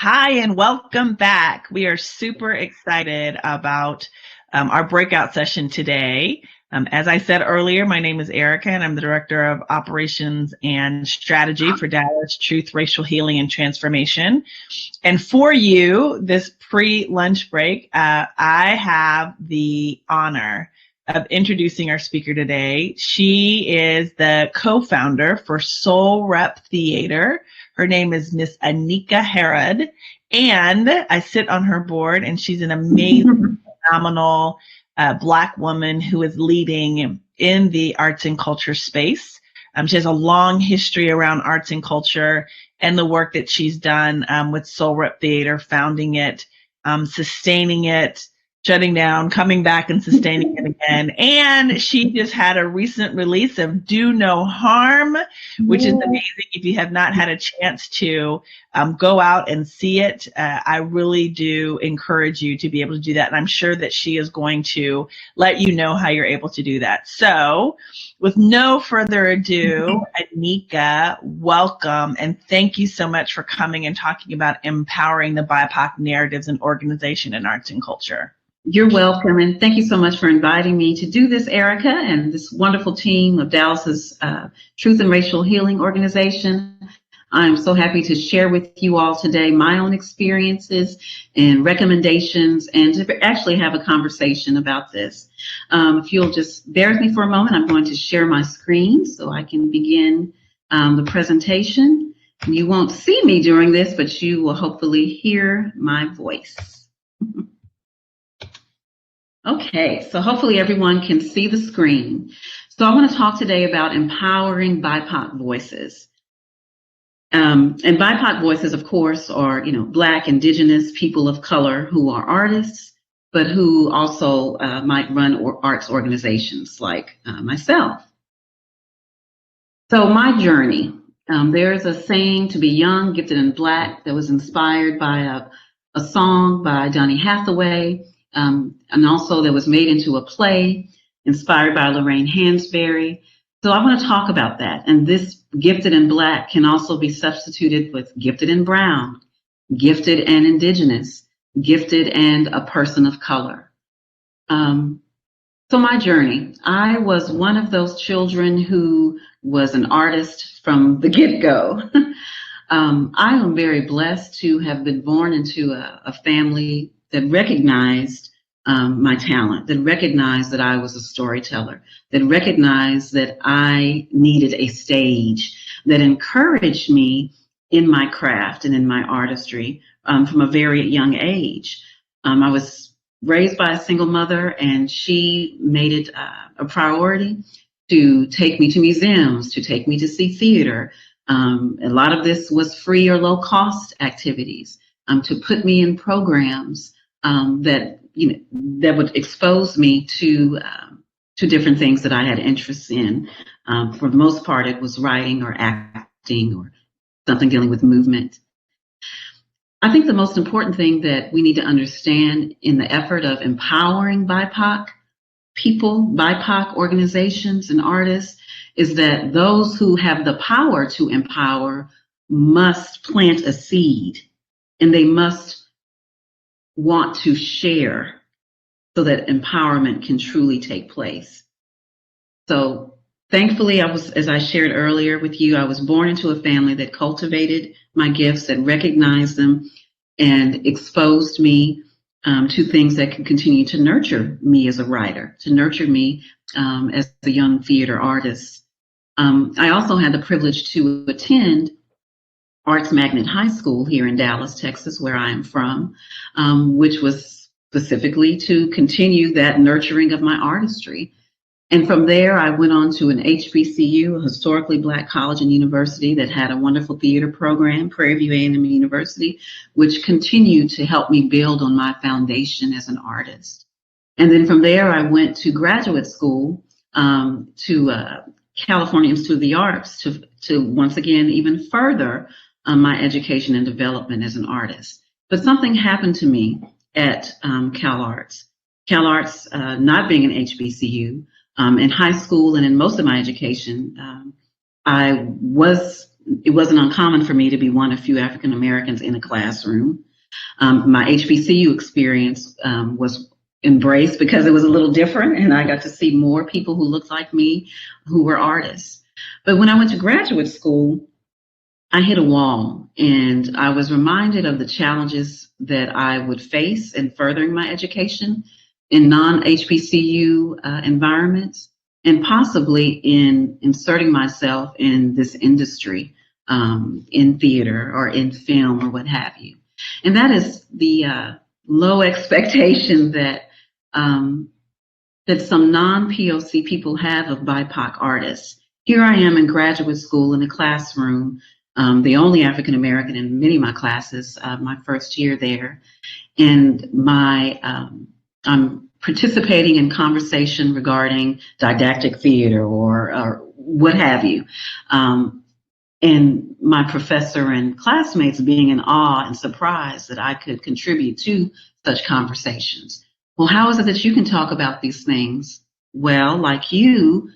Hi, and welcome back. We are super excited about our breakout session today. As I said earlier, my name is Erica, and I'm the Director of Operations and Strategy for Dallas Truth, Racial Healing, and Transformation. And for you, this pre-lunch break, I have the honor of introducing our speaker today. She is the co-founder for Soul Rep Theater. Her name is Miss Anyika Herod, and I sit on her board, and she's an amazing, phenomenal Black woman who is leading in the arts and culture space. She has a long history around arts and culture and the work that she's done with Soul Rep Theater, founding it, sustaining it, shutting down, coming back and sustaining it again. And she just had a recent release of Do No Harm, which is amazing. If you have not had a chance to go out and see it, I really do encourage you to be able to do that. And I'm sure that she is going to let you know how you're able to do that. So with no further ado, Anyika, welcome. And thank you so much for coming and talking about empowering the BIPOC narratives and organization in arts and culture. You're welcome, and thank you so much for inviting me to do this, Erica, and this wonderful team of Dallas's Truth and Racial Healing organization. I'm so happy to share with you all today my own experiences and recommendations, and to actually have a conversation about this. If you'll just bear with me for a moment, I'm going to share my screen so I can begin the presentation. You won't see me during this, but you will hopefully hear my voice. Okay, so hopefully everyone can see the screen. So I want to talk today about empowering BIPOC voices. And BIPOC voices, of course, are, Black, Indigenous, people of color who are artists, but who also might run arts organizations like myself. So my journey, there's a saying, to be young, gifted, and Black, that was inspired by a song by Donny Hathaway. And also that was made into a play inspired by Lorraine Hansberry. So I want to talk about that. And this gifted and Black can also be substituted with gifted and brown, gifted and Indigenous, gifted and a person of color. So my journey, I was one of those children who was an artist from the get-go. I am very blessed to have been born into a family that recognized my talent, that recognized that I was a storyteller, that recognized that I needed a stage, that encouraged me in my craft and in my artistry from a very young age. I was raised by a single mother, and she made it a priority to take me to museums, to take me to see theater. A lot of this was free or low cost activities, to put me in programs that would expose me to different things that I had interests in. For the most part, it was writing or acting or something dealing with movement. I think the most important thing that we need to understand in the effort of empowering BIPOC people, BIPOC organizations and artists, is that those who have the power to empower must plant a seed, and they must want to share so that empowerment can truly take place. So thankfully, as I shared earlier with you, I was born into a family that cultivated my gifts, that recognized them, and exposed me to things that can continue to nurture me as a writer, to nurture me as a young theater artist. I also had the privilege to attend Arts Magnet High School here in Dallas, Texas, where I am from, which was specifically to continue that nurturing of my artistry. And from there, I went on to an HBCU, a historically Black college and university that had a wonderful theater program, Prairie View A&M University, which continued to help me build on my foundation as an artist. And then from there, I went to graduate school to California Institute of the Arts to once again even further my education and development as an artist. But something happened to me at CalArts. CalArts, not being an HBCU, in high school and in most of my education, I was it wasn't uncommon for me to be one of few African Americans in a classroom. My HBCU experience was embraced because it was a little different, and I got to see more people who looked like me who were artists. But when I went to graduate school, I hit a wall, and I was reminded of the challenges that I would face in furthering my education in non-HBCU environments, and possibly in inserting myself in this industry, in theater or in film or what have you. And that is the low expectation that that some non-POC people have of BIPOC artists. Here I am in graduate school in a classroom, the only African American in many of my classes, my first year there, and I'm participating in conversation regarding didactic theater or what have you. And my professor and classmates being in awe and surprised that I could contribute to such conversations. Well, how is it that you can talk about these things? Well, like you,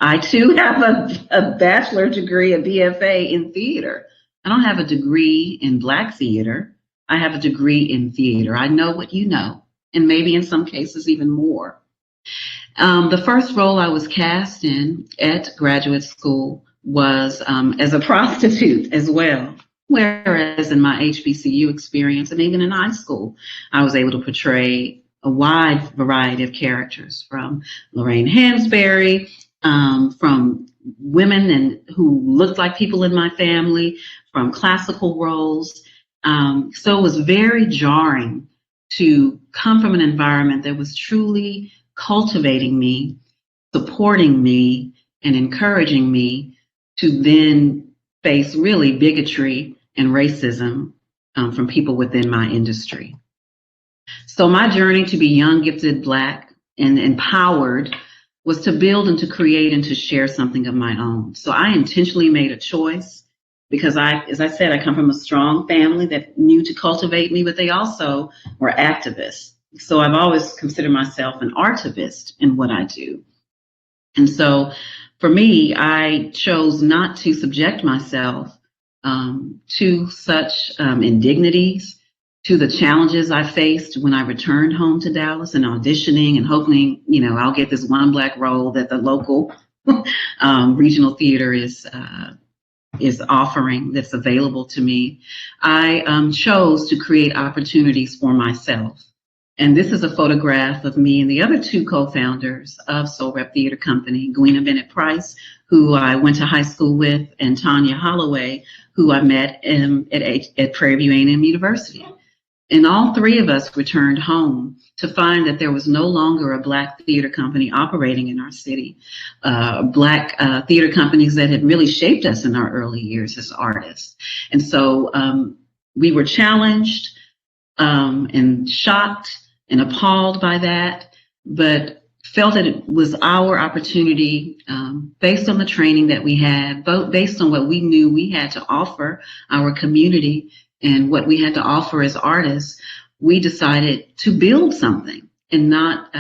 I too have a bachelor degree, a BFA in theater. I don't have a degree in Black theater. I have a degree in theater. I know what you know, and maybe in some cases even more. The first role I was cast in at graduate school was as a prostitute as well. Whereas in my HBCU experience and even in high school, I was able to portray a wide variety of characters, from Lorraine Hansberry, from women who looked like people in my family, from classical roles. So it was very jarring to come from an environment that was truly cultivating me, supporting me, and encouraging me to then face really bigotry and racism from people within my industry. So my journey to be young, gifted, Black, and empowered was to build and to create and to share something of my own. So I intentionally made a choice because as I said, I come from a strong family that knew to cultivate me, but they also were activists. So I've always considered myself an artivist in what I do. And so for me, I chose not to subject myself to such indignities, to the challenges I faced when I returned home to Dallas and auditioning and hoping, I'll get this one Black role that the local regional theater is offering that's available to me. I chose to create opportunities for myself. And this is a photograph of me and the other two co-founders of Soul Rep Theater Company, Gwina Bennett Price, who I went to high school with, and Tanya Holloway, who I met at Prairie View A&M University. And all three of us returned home to find that there was no longer a Black theater company operating in our city, Black theater companies that had really shaped us in our early years as artists. And so we were challenged and shocked and appalled by that, but felt that it was our opportunity, based on the training that we had, based on what we knew we had to offer our community and what we had to offer as artists. We decided to build something and not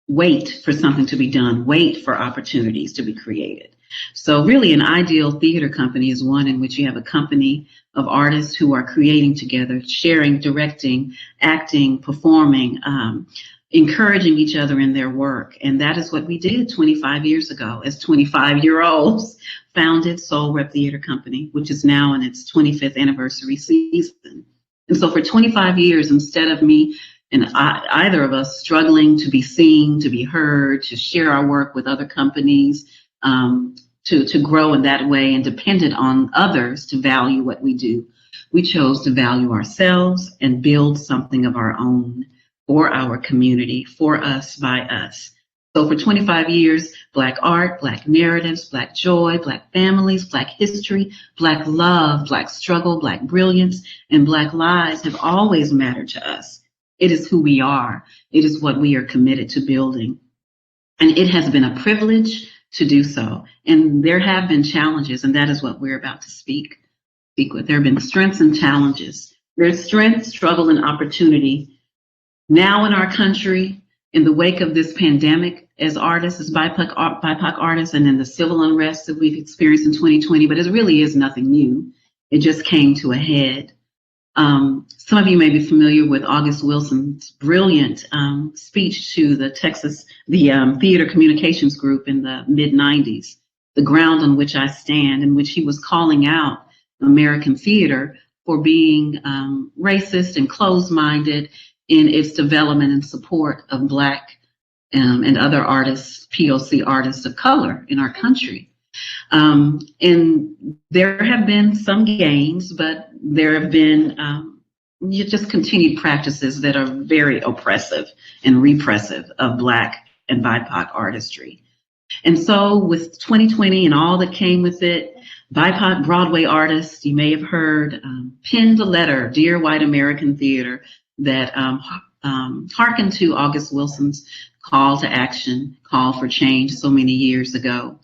wait for something to be done, wait for opportunities to be created. So really an ideal theater company is one in which you have a company of artists who are creating together, sharing, directing, acting, performing, encouraging each other in their work. And that is what we did 25 years ago as 25-year-olds, founded Soul Rep Theater Company, which is now in its 25th anniversary season. And so for 25 years, instead of me and either of us struggling to be seen, to be heard, to share our work with other companies, to grow in that way and dependent on others to value what we do, we chose to value ourselves and build something of our own for our community, for us, by us. So for 25 years, Black art, Black narratives, Black joy, Black families, Black history, Black love, Black struggle, Black brilliance, and Black lives have always mattered to us. It is who we are. It is what we are committed to building. And it has been a privilege to do so. And there have been challenges, and that is what we're about to speak with. There have been strengths and challenges. There's strength, struggle, and opportunity now in our country, in the wake of this pandemic, as artists, as BIPOC artists, and then the civil unrest that we've experienced in 2020, but it really is nothing new. It just came to a head. Some of you may be familiar with August Wilson's brilliant speech to the Theater Communications Group in the mid-90s, The Ground on Which I Stand, in which he was calling out American theater for being racist and closed-minded in its development and support of Black and other artists, POC artists of color in our country. And there have been some gains, but there have been just continued practices that are very oppressive and repressive of Black and BIPOC artistry. And so with 2020 and all that came with it, BIPOC Broadway artists, you may have heard, penned a letter, Dear White American Theater, that hearkened to August Wilson's call to action, call for change so many years ago,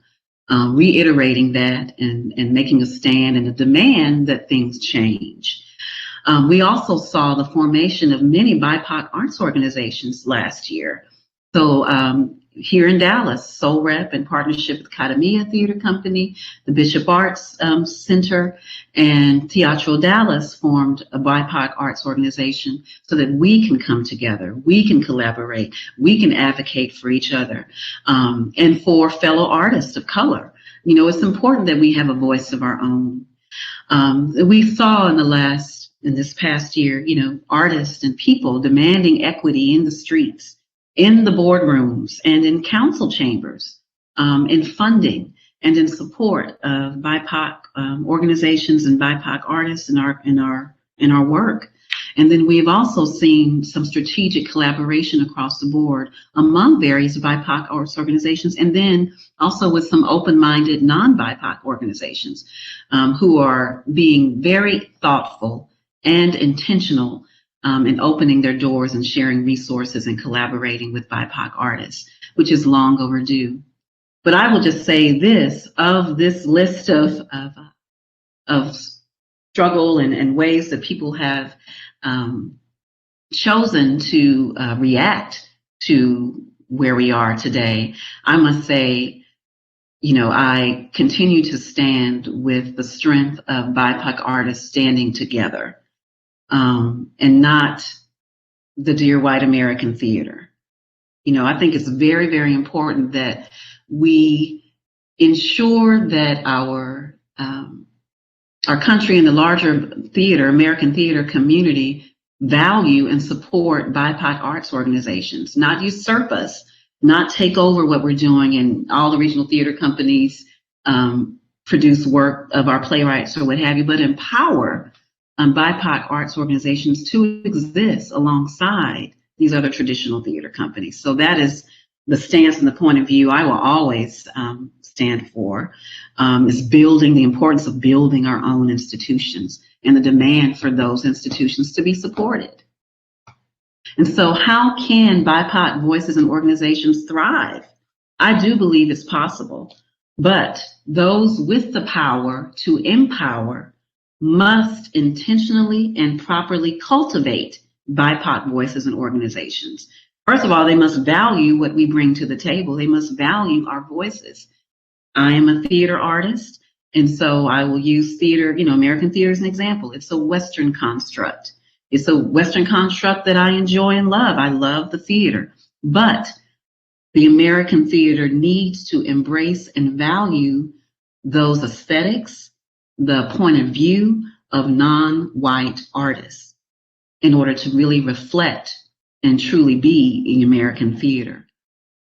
reiterating that and making a stand and a demand that things change. We also saw the formation of many BIPOC arts organizations last year. So here in Dallas, Soul Rep, in partnership with Academia Theater Company, the Bishop Arts Center, and Teatro Dallas formed a BIPOC arts organization so that we can come together, we can collaborate, we can advocate for each other, and for fellow artists of color. You know, it's important that we have a voice of our own. We saw in this past year, you know, artists and people demanding equity in the streets, in the boardrooms, and in council chambers, in funding and in support of BIPOC organizations and BIPOC artists in our work. And then we've also seen some strategic collaboration across the board among various BIPOC arts organizations, and then also with some open-minded non-BIPOC organizations who are being very thoughtful and intentional in opening their doors and sharing resources and collaborating with BIPOC artists, which is long overdue. But I will just say this, of this list of struggle and ways that people have chosen to react to where we are today, I must say, you know, I continue to stand with the strength of BIPOC artists standing together. And not the Dear White American Theater. You know, I think it's very, very important that we ensure that our country and the larger theater, American theater community, value and support BIPOC arts organizations, not usurp us, not take over what we're doing, and all the regional theater companies produce work of our playwrights or what have you, but empower BIPOC arts organizations to exist alongside these other traditional theater companies. So that is the stance and the point of view I will always stand for, is the importance of building our own institutions and the demand for those institutions to be supported. And so how can BIPOC voices and organizations thrive? I do believe it's possible, but those with the power to empower must intentionally and properly cultivate BIPOC voices and organizations. First of all, they must value what we bring to the table. They must value our voices. I am a theater artist, and so I will use theater, you know, American theater as an example. It's a Western construct. It's a Western construct that I enjoy and love. I love the theater, but the American theater needs to embrace and value those aesthetics, the point of view of non-white artists in order to really reflect and truly be in American theater.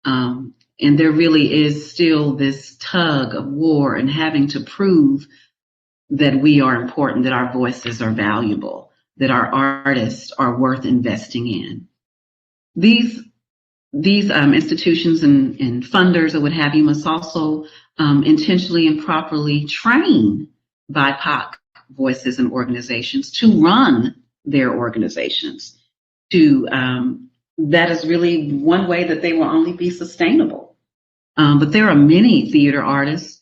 And there really is still this tug of war and having to prove that we are important, that our voices are valuable, that our artists are worth investing in. These institutions and funders or what have you must also intentionally and properly train BIPOC voices and organizations to run their organizations. That is really one way that they will only be sustainable. But there are many theater artists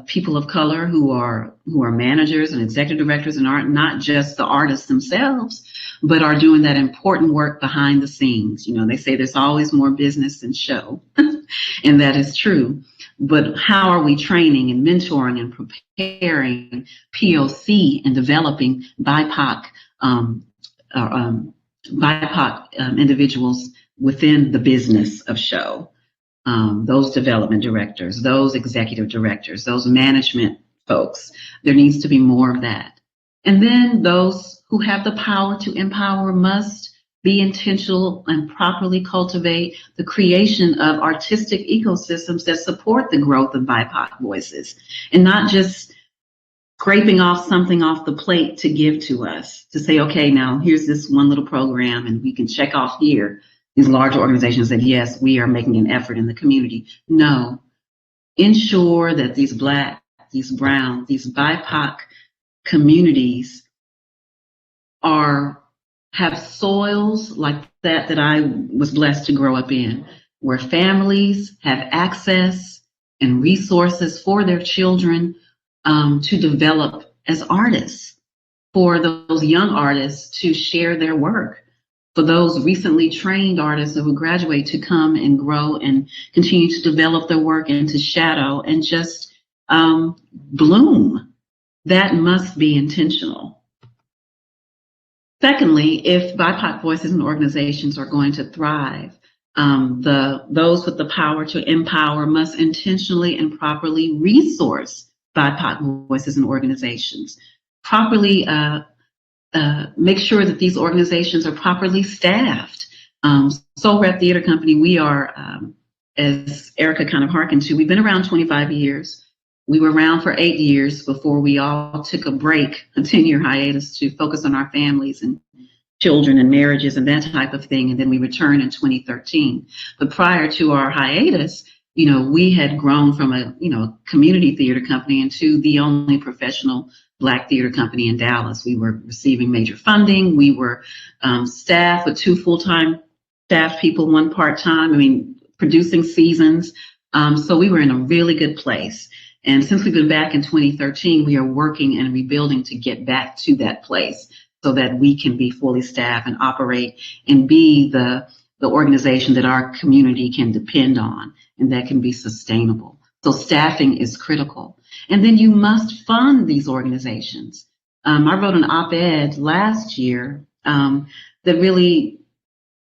people of color who are managers and executive directors and aren't not just the artists themselves, but are doing that important work behind the scenes. You know, they say there's always more business than show, and that is true. But how are we training and mentoring and preparing POC and developing BIPOC individuals within the business of show? Those development directors, those executive directors, those management folks. There needs to be more of that. And then those who have the power to empower must be intentional and properly cultivate the creation of artistic ecosystems that support the growth of BIPOC voices, and not just scraping off something off the plate to give to us, to say, okay, now here's this one little program and we can check off here. These larger organizations that, yes, we are making an effort in the community. No, ensure that these Black, these Brown, these BIPOC communities have soils like that I was blessed to grow up in, where families have access and resources for their children to develop as artists, for those young artists to share their work, for those recently trained artists who graduate to come and grow and continue to develop their work and to shadow and just bloom. That must be intentional. Secondly, if BIPOC voices and organizations are going to thrive, those with the power to empower must intentionally and properly resource BIPOC voices and organizations, properly make sure that these organizations are properly staffed. Soul Rep Theater Company, we are, as Erica kind of hearkened to, we've been around 25 years. We were around for 8 years before we all took a break, a 10-year hiatus to focus on our families and children and marriages and that type of thing. And then we returned in 2013. But prior to our hiatus, you know, we had grown from a, community theater company into the only professional Black theater company in Dallas. We were receiving major funding. We were staffed with 2 full-time staff people, 1 part-time, producing seasons. So we were in a really good place. And since we've been back in 2013, we are working and rebuilding to get back to that place so that we can be fully staffed and operate and be the organization that our community can depend on and that can be sustainable. So staffing is critical. And then you must fund these organizations. I wrote an op-ed last year that really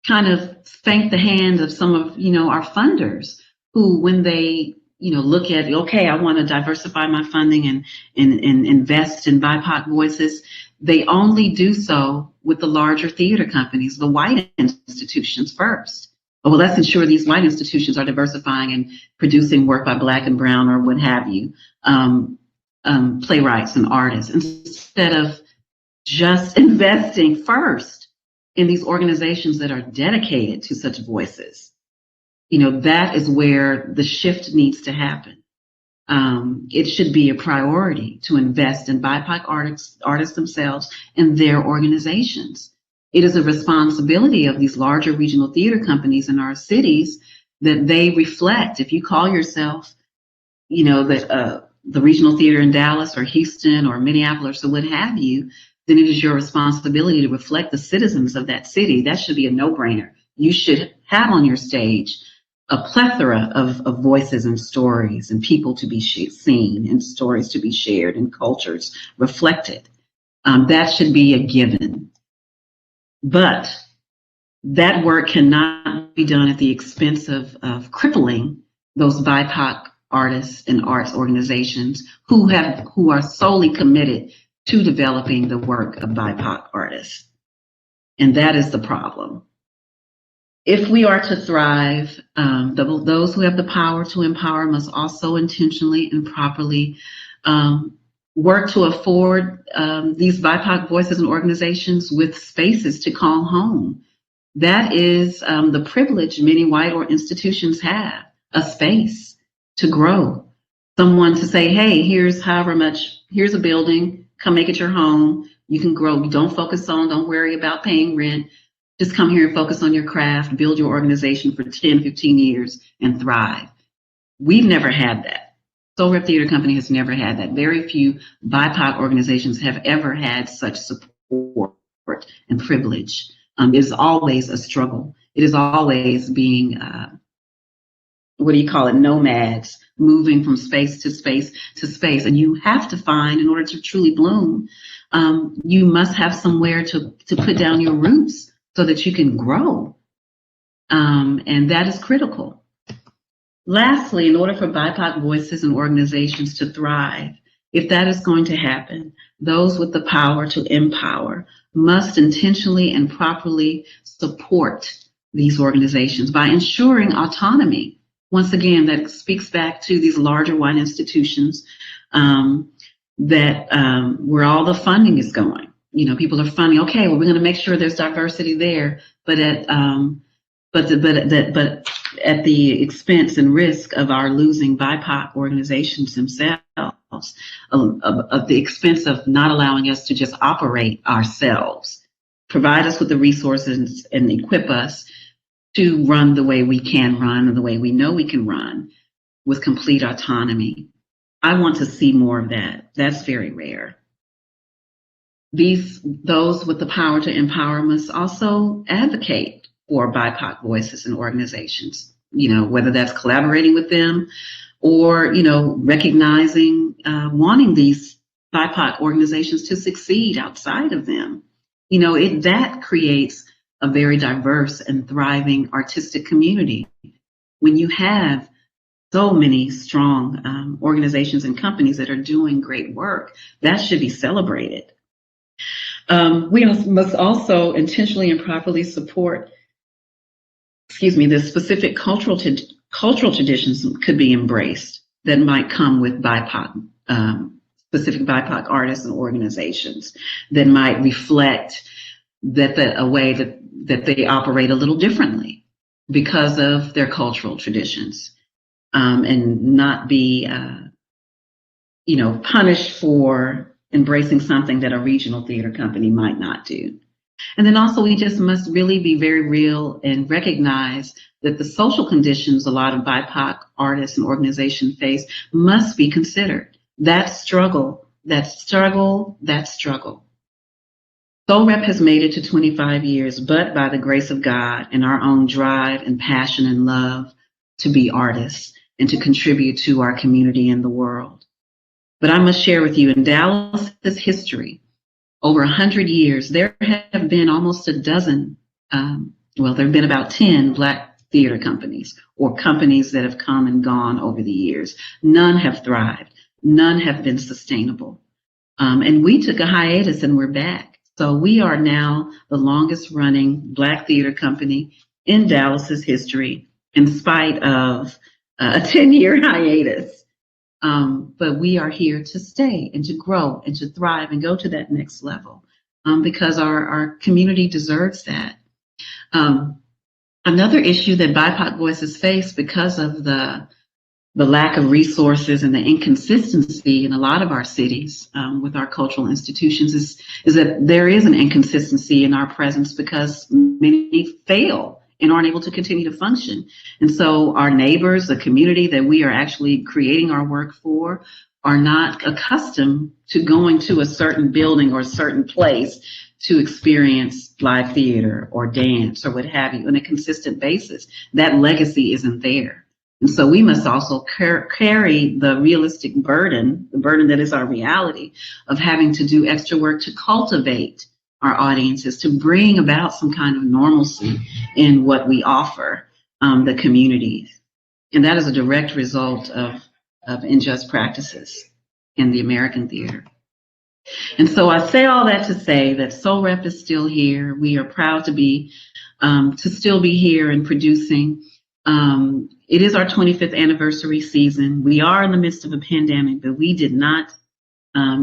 kind of thanked the hand of some of, our funders who, when they look at, okay, I want to diversify my funding and invest in BIPOC voices, they only do so with the larger theater companies, the white institutions first. Well, let's ensure these white institutions are diversifying and producing work by Black and Brown or what have you, playwrights and artists, instead of just investing first in these organizations that are dedicated to such voices. That is where the shift needs to happen. It should be a priority to invest in BIPOC artists themselves and their organizations. It is a responsibility of these larger regional theater companies in our cities that they reflect. If you call yourself, the regional theater in Dallas or Houston or Minneapolis or what have you, then it is your responsibility to reflect the citizens of that city. That should be a no-brainer. You should have on your stage a plethora of voices and stories and people to be seen and stories to be shared and cultures reflected. That should be a given. But that work cannot be done at the expense of crippling those BIPOC artists and arts organizations who are solely committed to developing the work of BIPOC artists. And that is the problem. If we are to thrive, those who have the power to empower must also intentionally and properly work to afford these BIPOC voices and organizations with spaces to call home. That is the privilege many white institutions have, a space to grow. Someone to say, hey, here's a building, come make it your home. You can grow. Don't worry about paying rent. Just come here and focus on your craft, build your organization for 10, 15 years and thrive. We've never had that. Soul Rep Theater Company has never had that. Very few BIPOC organizations have ever had such support and privilege. It is always a struggle. It is always being, nomads, moving from space to space to space. And you have to find, in order to truly bloom, you must have somewhere to put down your roots so that you can grow. And that is critical. Lastly, in order for BIPOC voices and organizations to thrive, if that is going to happen, those with the power to empower must intentionally and properly support these organizations by ensuring autonomy. Once again, that speaks back to these larger white institutions where all the funding is going. You know, people are funding. Okay, well, we're going to make sure there's diversity there, but at the expense and risk of our losing BIPOC organizations themselves, of the expense of not allowing us to just operate ourselves, provide us with the resources and equip us to run the way we can run and the way we know we can run with complete autonomy. I want to see more of that. That's very rare. Those with the power to empower must also advocate for BIPOC voices and organizations, whether that's collaborating with them or, recognizing, wanting these BIPOC organizations to succeed outside of them. That creates a very diverse and thriving artistic community. When you have so many strong organizations and companies that are doing great work, that should be celebrated. We must also intentionally and properly support the specific cultural traditions could be embraced that might come with BIPOC, specific BIPOC artists and organizations that might reflect a way that they operate a little differently because of their cultural traditions, and not be, punished for embracing something that a regional theater company might not do. And then also we just must really be very real and recognize that the social conditions a lot of BIPOC artists and organizations face must be considered. That struggle. Soul Rep has made it to 25 years, but by the grace of God and our own drive and passion and love to be artists and to contribute to our community and the world. But I must share with you, in Dallas's history, over 100 years, there have been almost a dozen, there have been about 10 Black theater companies or companies that have come and gone over the years. None have thrived. None have been sustainable. And we took a hiatus and we're back. So we are now the longest running Black theater company in Dallas's history, in spite of a 10-year hiatus. But we are here to stay and to grow and to thrive and go to that next level, because our community deserves that. Another issue that BIPOC voices face because of the lack of resources and the inconsistency in a lot of our cities with our cultural institutions is that there is an inconsistency in our presence because many fail and aren't able to continue to function. And so our neighbors, the community that we are actually creating our work for, are not accustomed to going to a certain building or a certain place to experience live theater or dance or what have you on a consistent basis. That legacy isn't there. And so we must also carry the realistic burden, the burden that is our reality, of having to do extra work to cultivate our audiences, to bring about some kind of normalcy in what we offer the communities. And that is a direct result of unjust practices in the American theater. And so I say all that to say that Soul Rep is still here. We are proud to still be here and producing. It is our 25th anniversary season. We are in the midst of a pandemic, but we did not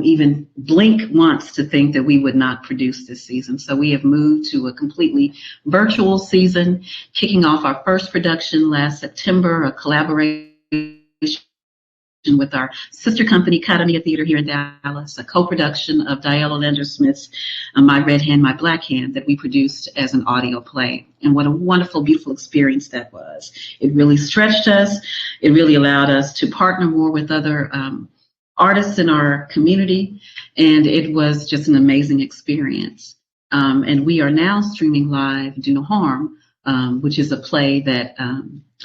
even blink once to think that we would not produce this season. So we have moved to a completely virtual season, kicking off our first production last September, a collaboration with our sister company, Autonomy Theater here in Dallas, a co-production of Diella Lander Smith's My Red Hand, My Black Hand that we produced as an audio play. And what a wonderful, beautiful experience that was. It really stretched us. It really allowed us to partner more with other artists in our community. And it was just an amazing experience. And we are now streaming live Do No Harm, which is a play that,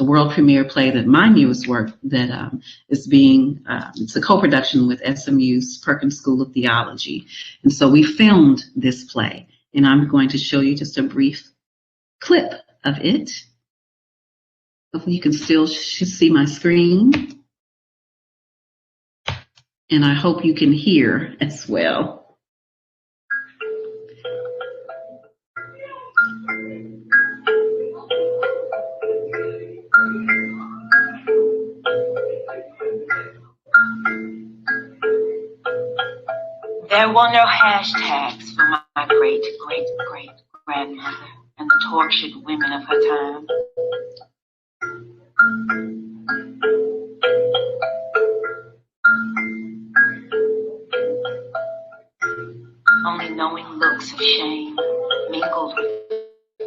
a world premiere play that my newest work that is being, it's a co-production with SMU's Perkins School of Theology. And so we filmed this play, and I'm going to show you just a brief clip of it. Hopefully you can still see my screen. And I hope you can hear as well. There were no hashtags for my great-great-great-grandmother and the tortured women of her time. Only knowing looks of shame mingled with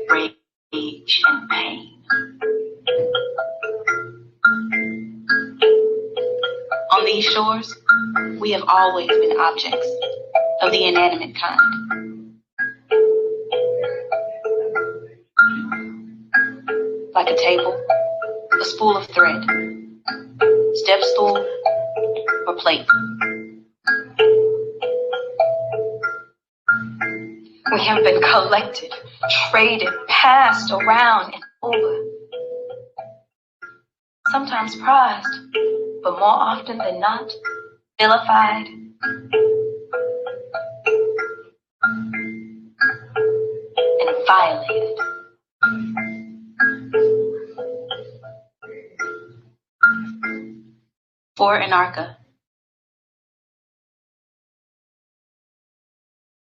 rage and pain. On these shores, we have always been objects of the inanimate kind. Like a table, a spool of thread, step stool, or plate. We have been collected, traded, passed around and over. Sometimes prized, but more often than not, vilified. And violated. For Anarka,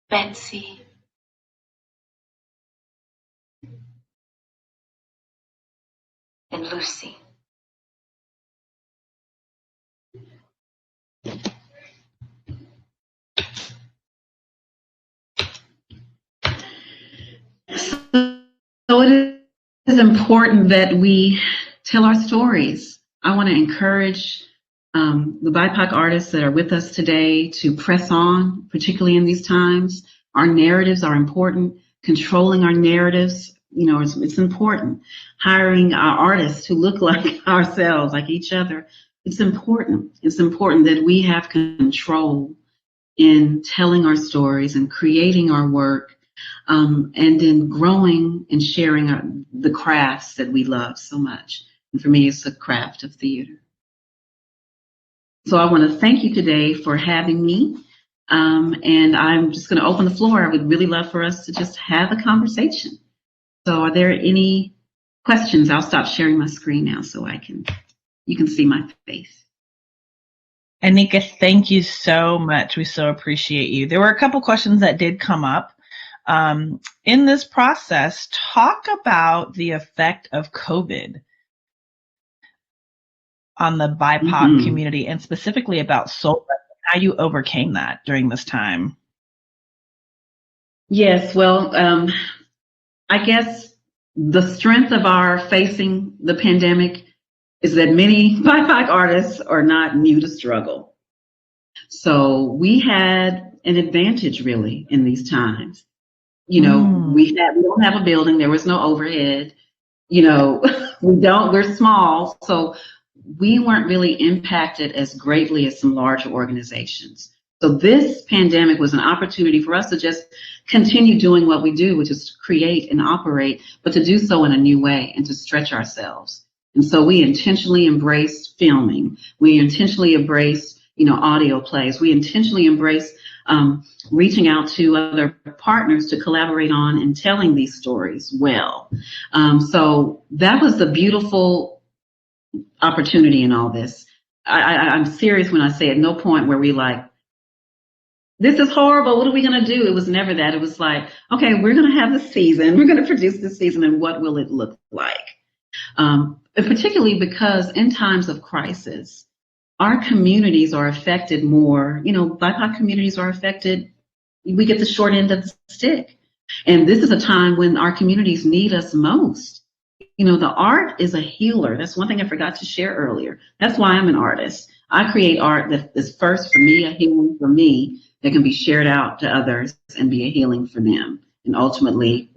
Betsy, and Lucy. So it is important that we tell our stories. I want to encourage the BIPOC artists that are with us today to press on, particularly in these times. Our narratives are important. Controlling our narratives, it's important. Hiring our artists who look like ourselves, like each other, it's important. It's important that we have control in telling our stories and creating our work, and in growing and sharing the crafts that we love so much. And for me, it's the craft of theater. So I want to thank you today for having me. And I'm just going to open the floor. I would really love for us to just have a conversation. So are there any questions? I'll stop sharing my screen now so you can see my face. Anyika, thank you so much. We so appreciate you. There were a couple questions that did come up. In this process, talk about the effect of COVID on the BIPOC community, and specifically about soul, how you overcame that during this time. Yes, well, I guess the strength of our facing the pandemic is that many BIPOC artists are not new to struggle. So we had an advantage really in these times. We don't have a building. There was no overhead. We're small. So we weren't really impacted as greatly as some larger organizations. So this pandemic was an opportunity for us to just continue doing what we do, which is to create and operate, but to do so in a new way and to stretch ourselves. And so we intentionally embraced filming. We intentionally embraced, audio plays. We intentionally embraced reaching out to other partners to collaborate on and telling these stories well. So that was the beautiful opportunity in all this. I'm serious when I say at no point were we like, this is horrible, what are we going to do? It was never that. It was like, okay, we're going to have this season. We're going to produce this season, and what will it look like? And particularly because in times of crisis, our communities are affected more. BIPOC communities are affected. We get the short end of the stick. And this is a time when our communities need us most. The art is a healer. That's one thing I forgot to share earlier. That's why I'm an artist. I create art that is first for me, a healing for me, that can be shared out to others and be a healing for them. And ultimately,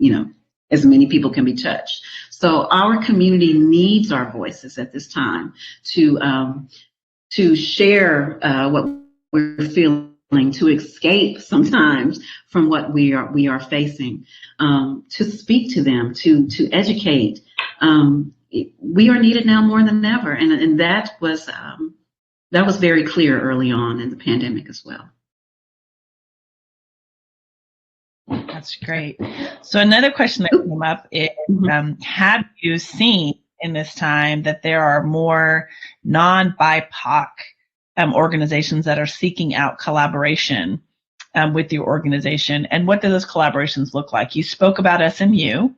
as many people can be touched. So our community needs our voices at this time to share what we're feeling, to escape sometimes from what we are facing, to speak to them, to educate. We are needed now more than ever, and that was very clear early on in the pandemic as well. That's great. So another question that came up is, have you seen in this time that there are more non-BIPOC organizations that are seeking out collaboration with your organization? And what do those collaborations look like? You spoke about SMU.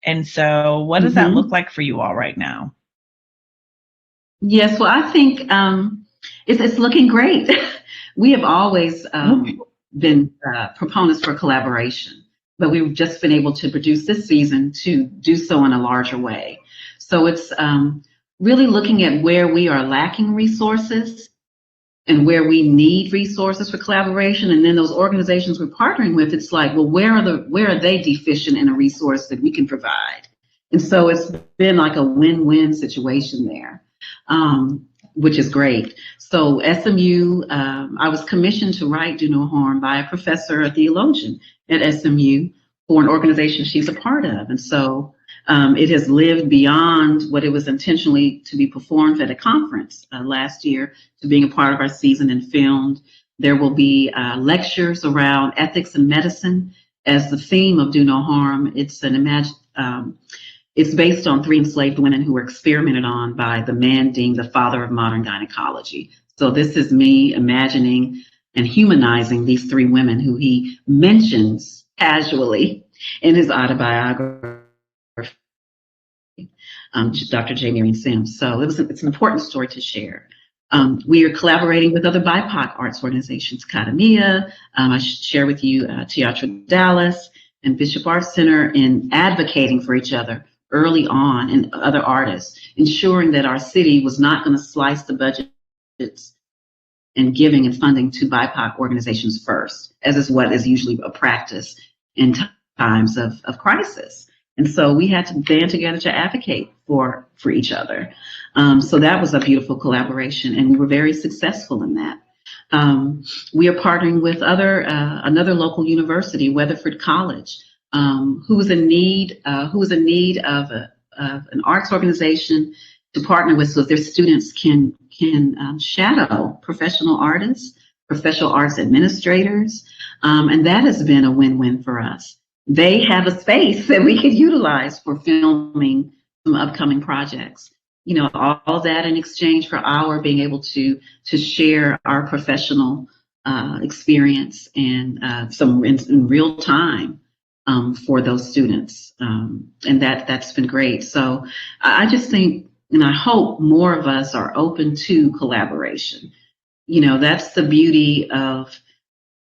And so what does that look like for you all right now? Yes, well, I think it's looking great. We have always been proponents for collaboration, but we've just been able to produce this season to do so in a larger way. So it's really looking at where we are lacking resources and where we need resources for collaboration. And then those organizations we're partnering with, it's like, well, where are they deficient in a resource that we can provide? And so it's been like a win-win situation there, which is great. So SMU, I was commissioned to write Do No Harm by a professor, a theologian at SMU, for an organization she's a part of. And so it has lived beyond what it was intentionally to be performed at a conference last year to being a part of our season and filmed. There will be lectures around ethics and medicine as the theme of Do No Harm. It's it's based on 3 enslaved women who were experimented on by the man deemed the father of modern gynecology. So this is me imagining and humanizing these 3 women who he mentions casually in his autobiography. Dr. Jamirin Sims. So it's an important story to share. We are collaborating with other BIPOC arts organizations, Academia, I should share with you Teatro Dallas and Bishop Arts Center, in advocating for each other early on, and other artists, ensuring that our city was not going to slice the budgets and giving and funding to BIPOC organizations first, as is what is usually a practice in times of crisis. And so we had to band together to advocate for each other. So that was a beautiful collaboration, and we were very successful in that. We are partnering with another local university, Weatherford College, who is in need of an arts organization to partner with, so their students can shadow professional artists, professional arts administrators, and that has been a win-win for us. They have a space that we could utilize for filming some upcoming projects. All that in exchange for our being able to share our professional experience and some in real time for those students, and that's been great. So I just think, and I hope more of us are open to collaboration. That's the beauty of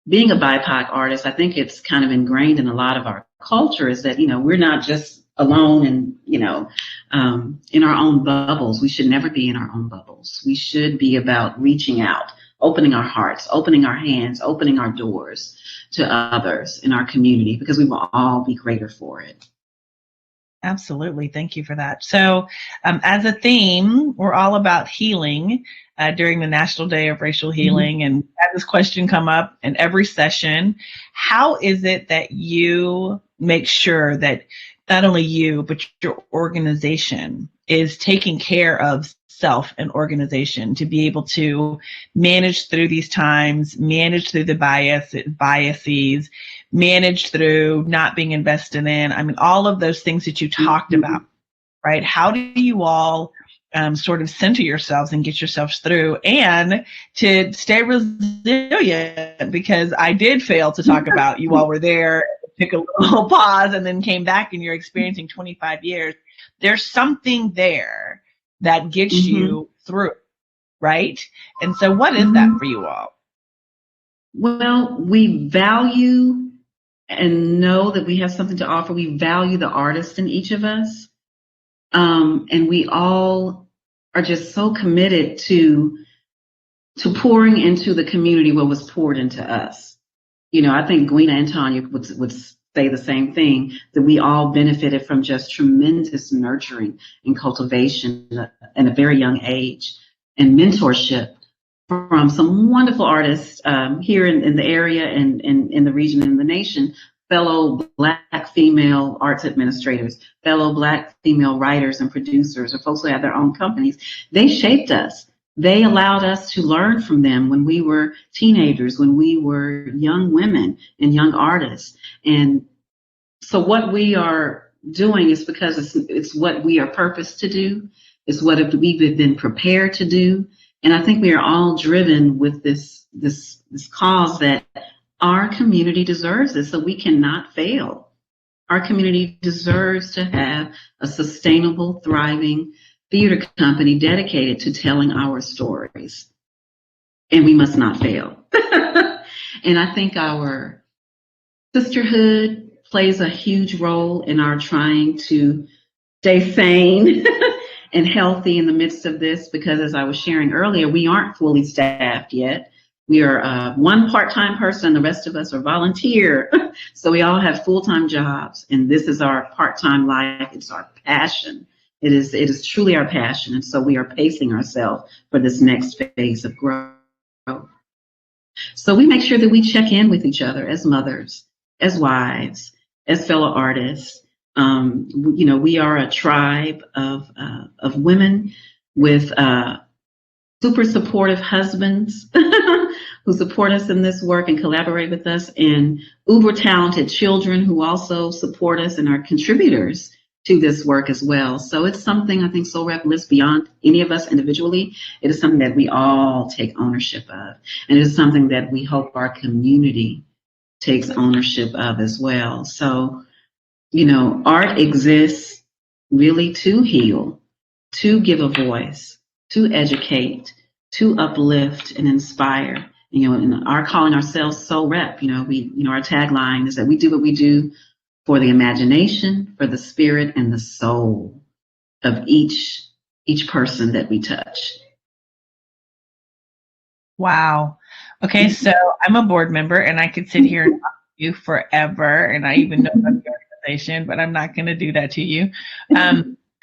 being a BIPOC artist. I think it's kind of ingrained in a lot of our culture, is that, we're not just alone and, in our own bubbles. We should never be in our own bubbles. We should be about reaching out, opening our hearts, opening our hands, opening our doors to others in our community, because we will all be greater for it. Absolutely. Thank you for that. So as a theme, we're all about healing during the National Day of Racial Healing. And had this question come up in every session: how is it that you make sure that not only you, but your organization is taking care of self and organization to be able to manage through these times, manage through the biases, manage through not being invested in? I mean, all of those things that you talked about, right? How do you all sort of center yourselves and get yourselves through, and to stay resilient? Because I did fail to talk about, you all were there, took a little pause, and then came back, and you're experiencing 25 years. There's something there that gets you through. right? And so what is that for you all? Well, we value and know that we have something to offer. We value the artist in each of us. And we all are just so committed to pouring into the community what was poured into us. You know, I think Gwina and Tanya would say the same thing, that we all benefited from just tremendous nurturing and cultivation at a very young age, and mentorship from some wonderful artists here in the area and in the region and the nation, fellow Black female arts administrators, fellow Black female writers and producers, or folks who have their own companies. They shaped us. They allowed us to learn from them when we were teenagers, when we were young women and young artists. And so what we are doing is because it's what we are purposed to do. It's what we've been prepared to do. And I think we are all driven with this cause that our community deserves this, so we cannot fail. Our community deserves to have a sustainable, thriving theater company dedicated to telling our stories. And we must not fail. And I think our sisterhood plays a huge role in our trying to stay sane and healthy in the midst of this, because as I was sharing earlier, we aren't fully staffed yet. We are one part-time person, and the rest of us are volunteer. So we all have full-time jobs, and this is our part-time life. It's our passion. It is truly our passion, and so we are pacing ourselves for this next phase of growth. So we make sure that we check in with each other as mothers, as wives, as fellow artists. You know, we are a tribe of women with super supportive husbands who support us in this work and collaborate with us, and uber talented children who also support us and are contributors to this work as well. So it's something I think Soul Rep lives beyond any of us individually. It is something that we all take ownership of, and it is something that we hope our community takes ownership of as well. So, you know, art exists really to heal, to give a voice, to educate, to uplift and inspire. You know, and our calling ourselves Soul Rep, our tagline is that we do what we do for the imagination, for the spirit and the soul of each person that we touch. Wow. Okay, so I'm a board member, and I could sit here and talk to you forever, and I even know about the organization, but I'm not going to do that to you.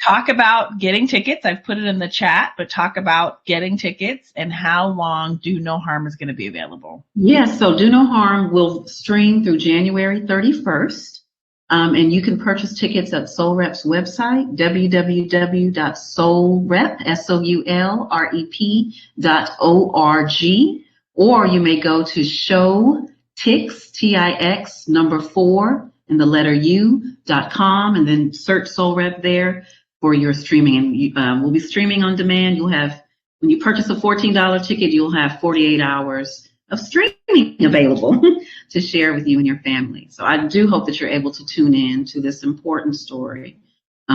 Talk about getting tickets. I've put it in the chat, but talk about getting tickets and how long Do No Harm is going to be available. Yes, so Do No Harm will stream through January 31st. And you can purchase tickets at Soul Rep's website, www.soulrep.org, or you may go to showtix, TIX, number 4, and the letter U.com, and then search Soul Rep there for your streaming. And we'll be streaming on demand. You'll have, when you purchase a $14 ticket, you'll have 48 hours of streaming available to share with you and your family. So I do hope that you're able to tune in to this important story.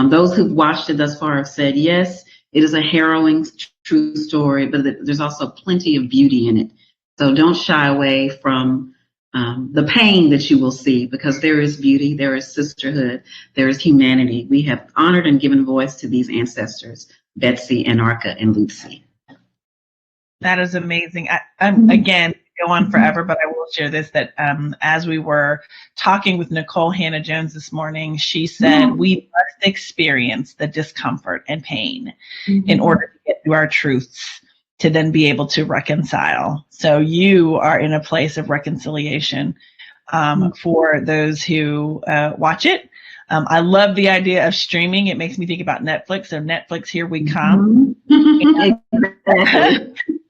Those who've watched it thus far have said, yes, it is a harrowing, true story, but there's also plenty of beauty in it. So don't shy away from the pain that you will see, because there is beauty, there is sisterhood, there is humanity. We have honored and given voice to these ancestors, Betsy, Anarka, and Lucy. That is amazing. Again, go on forever, but I will share this, that as we were talking with Nicole Hannah-Jones this morning, she said we must experience the discomfort and pain in order to get through our truths, to then be able to reconcile. So you are in a place of reconciliation for those who watch it. I love the idea of streaming. It makes me think about Netflix. So Netflix, here we come.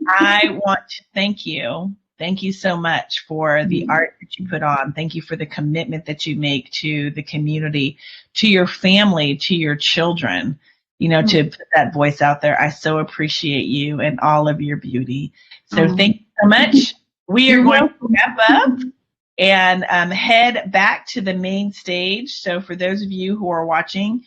I want to thank you. Thank you so much for the art that you put on. Thank you for the commitment that you make to the community, to your family, to your children, to put that voice out there. I so appreciate you and all of your beauty. So thank you so much. We are going to wrap up and head back to the main stage. So for those of you who are watching,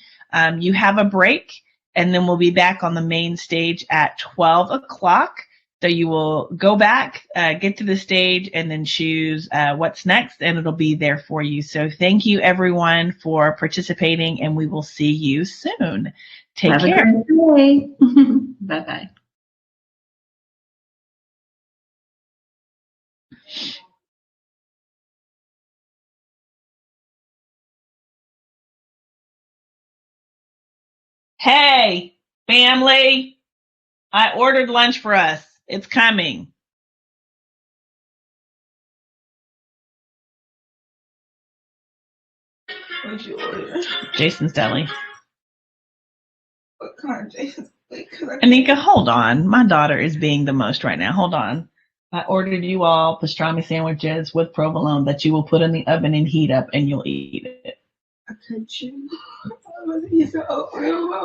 you have a break. and then we'll be back on the main stage at 12 o'clock. So you will go back, get to the stage, and then choose what's next, and it'll be there for you. So thank you, everyone, for participating, and we will see you soon. Take care. Have a great day. Bye-bye. Hey, family, I ordered lunch for us. It's coming. What'd you order? Jason's Deli. What kind of Jason's? Anyika, hold on. My daughter is being the most right now. Hold on. I ordered you all pastrami sandwiches with provolone that you will put in the oven and heat up, and you'll eat it. I could you.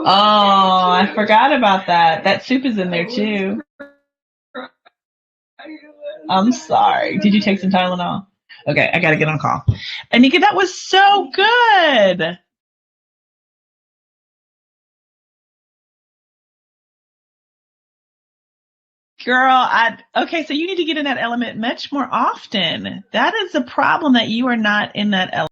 Oh, I forgot about that. That soup is in there too. I'm sorry. Did you take some Tylenol? Okay, I gotta get on call. Anyika, that was so good. Girl, okay, so you need to get in that element much more often. That is the problem, that you are not in that element.